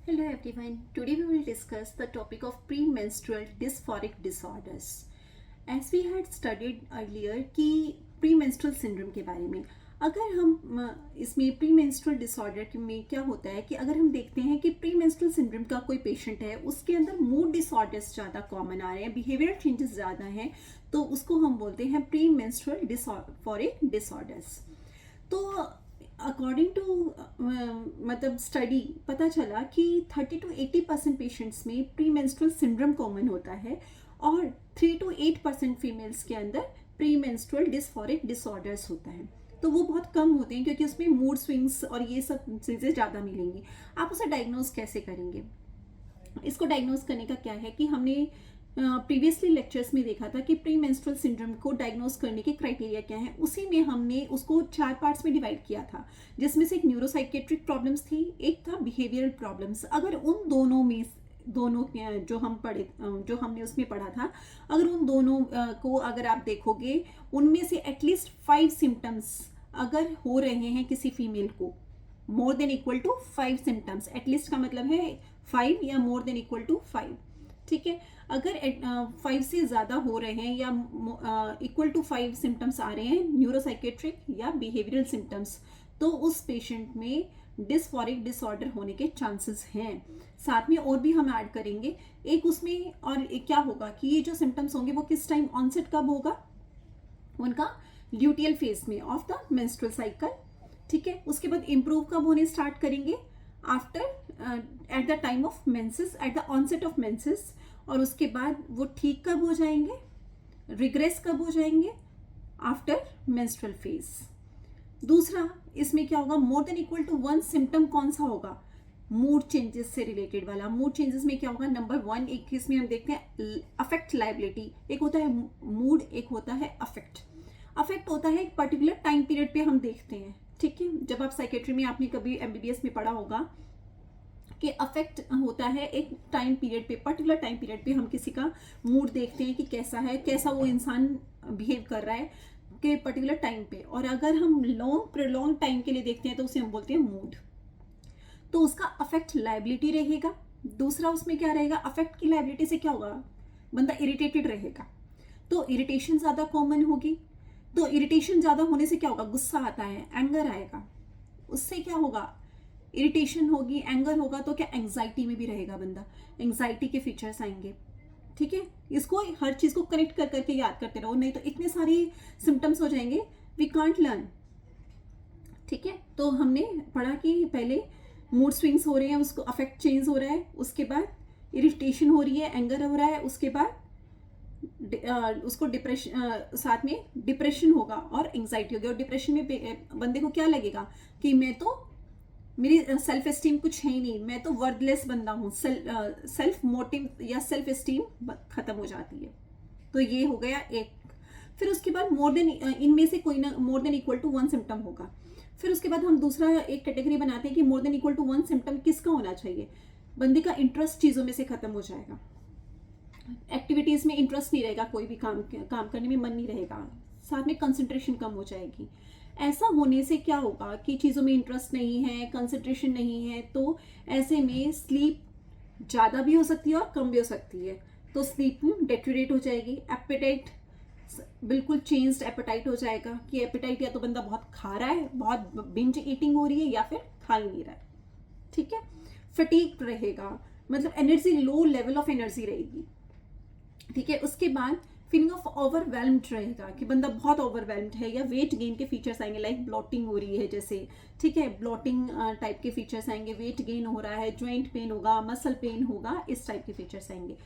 Hello everyone. Today we will discuss the topic of premenstrual dysphoric disorders. As we had studied earlier कि premenstrual syndrome के बारे में अगर हम इसमें premenstrual disorder में क्या होता है कि अगर हम देखते हैं कि premenstrual syndrome का कोई पेशेंट है उसके अंदर मूड डिसऑर्डर्स ज़्यादा कॉमन आ रहे हैं, बिहेवियर चेंजेस ज़्यादा हैं, तो उसको हम बोलते हैं premenstrual dysphoric disorders. तो अकॉर्डिंग टू मतलब स्टडी पता चला कि 30 to 80% पेशेंट्स में प्री मेंस्ट्रुअल सिंड्रोम कॉमन होता है और 3 to 8% फीमेल्स के अंदर प्री मेंस्ट्रुअल डिस्फोरिक डिसऑर्डर्स होता है. तो वो बहुत कम होते हैं क्योंकि उसमें मूड स्विंग्स और ये सब चीज़ें ज़्यादा मिलेंगी. आप उसे डायग्नोज कैसे करेंगे? इसको डायग्नोज करने का क्या है कि हमने प्रीवियसली लेक्चर्स में देखा था कि प्री मेंस्ट्रुअल सिंड्रोम को डायग्नोज करने के क्राइटेरिया क्या हैं. उसी में हमने उसको 4 पार्ट्स में डिवाइड किया था, जिसमें से एक न्यूरोसाइकेट्रिक प्रॉब्लम्स थी, एक था बिहेवियरल प्रॉब्लम्स. अगर उन दोनों जो हमने उसमें पढ़ा था, अगर उन दोनों को अगर आप देखोगे उनमें से एटलीस्ट 5 सिम्टम्स अगर हो रहे हैं किसी फीमेल को, more than equal to 5 symptoms, at least का मतलब है 5 या मोर देन इक्वल टू 5. ठीक है, अगर 5 से ज़्यादा हो रहे हैं या इक्वल टू 5 सिम्टम्स आ रहे हैं न्यूरोसाइकेट्रिक या बिहेवियरल सिम्टम्स, तो उस पेशेंट में डिस्फोरिक डिसऑर्डर होने के चांसेस हैं. साथ में और भी हम ऐड करेंगे एक उसमें. और क्या होगा कि ये जो सिम्टम्स होंगे वो किस टाइम ऑनसेट कब होगा? उनका ल्यूटियल फेज में ऑफ द मेंस्ट्रुअल साइकिल. ठीक है, उसके बाद इम्प्रूव कब होने स्टार्ट करेंगे? After at the time of menses, at the onset of menses. और उसके बाद वो ठीक कब हो जाएंगे, रिग्रेस कब हो जाएंगे? After menstrual phase. दूसरा इसमें क्या होगा, more than equal to 1 symptom कौन सा होगा? मूड चेंजेस से रिलेटेड वाला. मूड चेंजेस में क्या होगा? नंबर 1 एक इसमें हम देखते हैं अफेक्ट लायबिलिटी. एक होता है मूड, एक होता है अफेक्ट. अफेक्ट होता है एक पर्टिकुलर टाइम पीरियड पे हम देखते हैं. ठीक है, जब आप साइकेट्री में आपने कभी एमबीबीएस में पढ़ा होगा कि अफेक्ट होता है एक टाइम पीरियड पे, पर्टिकुलर टाइम पीरियड पे हम किसी का मूड देखते हैं कि कैसा है, कैसा वो इंसान बिहेव कर रहा है कि पर्टिकुलर टाइम पे. और अगर हम प्रोलॉन्ग टाइम के लिए देखते हैं तो उसे हम बोलते हैं मूड. तो उसका अफेक्ट लायबिलिटी रहेगा. दूसरा उसमें क्या रहेगा, अफेक्ट की लायबिलिटी से क्या होगा? बंदा इरिटेटेड रहेगा, तो इरिटेशन ज़्यादा कॉमन होगी. तो इरिटेशन ज़्यादा होने से क्या होगा? गुस्सा आता है, एंगर आएगा. उससे क्या होगा? इरिटेशन होगी, एंगर होगा, तो क्या एंग्जाइटी में भी रहेगा बंदा, एंग्जाइटी के फीचर्स आएंगे. ठीक है, इसको हर चीज़ को कनेक्ट कर करके याद करते रहो, नहीं तो इतने सारे सिम्टम्स हो जाएंगे, वी कांट लर्न. ठीक है, तो हमने पढ़ा कि पहले मूड स्विंग्स हो रहे हैं, उसको अफेक्ट चेंज हो रहा है, उसके बाद इरिटेशन हो रही है, एंगर हो रहा है, उसके बाद उसको डिप्रेशन, साथ में डिप्रेशन होगा और एंग्जाइटी होगी. और डिप्रेशन में बंदे को क्या लगेगा कि मैं तो, मेरी सेल्फ एस्टीम कुछ है ही नहीं, मैं तो वर्थलेस बंदा हूँ, सेल्फ मोटिव या सेल्फ एस्टीम खत्म हो जाती है. तो ये हो गया एक. फिर उसके बाद मोर देन, इनमें से कोई ना more than equal to 1 symptom होगा. फिर उसके बाद हम दूसरा एक कैटेगरी बनाते हैं कि more than equal to 1 symptom किसका होना चाहिए? बंदे का इंटरेस्ट चीज़ों में से खत्म हो जाएगा, एक्टिविटीज़ में इंटरेस्ट नहीं रहेगा, कोई भी काम करने में मन नहीं रहेगा, साथ में कंसंट्रेशन कम हो जाएगी. ऐसा होने से क्या होगा कि चीज़ों में इंटरेस्ट नहीं है, कंसंट्रेशन नहीं है, तो ऐसे में स्लीप ज़्यादा भी हो सकती है और कम भी हो सकती है. तो स्लीप डेटेरियोरेट हो जाएगी. एपेटाइट बिल्कुल चेंज्ड एपेटाइट हो जाएगा कि एपेटाइट या तो बंदा बहुत खा रहा है, बहुत बिंज ईटिंग हो रही है, या फिर खा ही नहीं रहा है. ठीक है, फटीग रहेगा, मतलब energy, low level of energy रहेगी. ठीक है, उसके बाद फीलिंग ऑफ ओवरवेल्म्ड रहेगा कि बंदा बहुत ओवरवेल्म्ड है, या वेट गेन के फीचर्स आएंगे, लाइक ब्लोटिंग हो रही है जैसे. ठीक है, ब्लोटिंग टाइप के फीचर्स आएंगे, वेट गेन हो रहा है, जॉइंट पेन होगा, मसल पेन होगा, इस टाइप के फीचर्स आएंगे.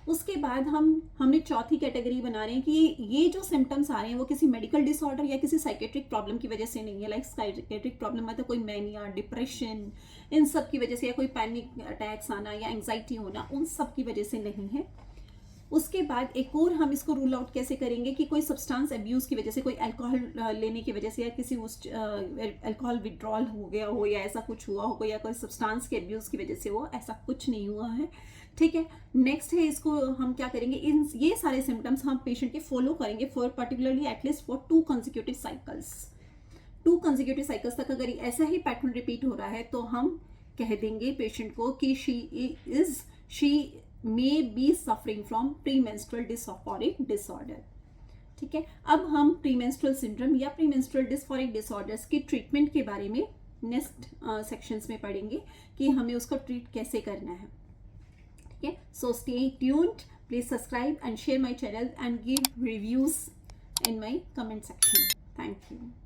उसके बाद हमने चौथी कैटेगरी बना रहे हैं कि ये जो सिम्टम्स आ रहे हैं वो किसी मेडिकल डिसऑर्डर या किसी साइकेट्रिक प्रॉब्लम की वजह से नहीं है. लाइक साइकेट्रिक प्रॉब्लम मतलब कोई मैनिया, डिप्रेशन, इन सब की वजह से, या कोई पैनिक अटैक्स आना या एंग्जाइटी होना, उन सब की वजह से नहीं है. उसके बाद एक और हम इसको रूल आउट कैसे करेंगे कि कोई सब्सटेंस अब्यूज़ की वजह से, कोई अल्कोहल लेने की वजह से, या किसी उस अल्कोहल विड्रॉल हो गया हो, या ऐसा कुछ हुआ हो, या कोई सब्सटेंस के अब्यूज़ की वजह से हो, ऐसा कुछ नहीं हुआ है. ठीक है, नेक्स्ट है, इसको हम क्या करेंगे, ये सारे सिम्टम्स हम पेशेंट के फॉलो करेंगे for particularly at least for 2 consecutive cycles. 2 consecutive cycles तक अगर ऐसा ही पैटर्न रिपीट हो रहा है तो हम कह देंगे पेशेंट को कि she may be suffering from premenstrual dysphoric disorder. ठीक है, अब हम प्रीमेंस्ट्रुअल सिंड्रोम या प्रीमेंस्ट्रुअल डिसफोरिक डिसऑर्डर्स की ट्रीटमेंट के बारे में नेक्स्ट सेक्शंस में पढ़ेंगे कि हमें उसको ट्रीट कैसे करना है। ठीक है, so stay tuned, please subscribe and share my channel and give reviews in my comment section. Thank you.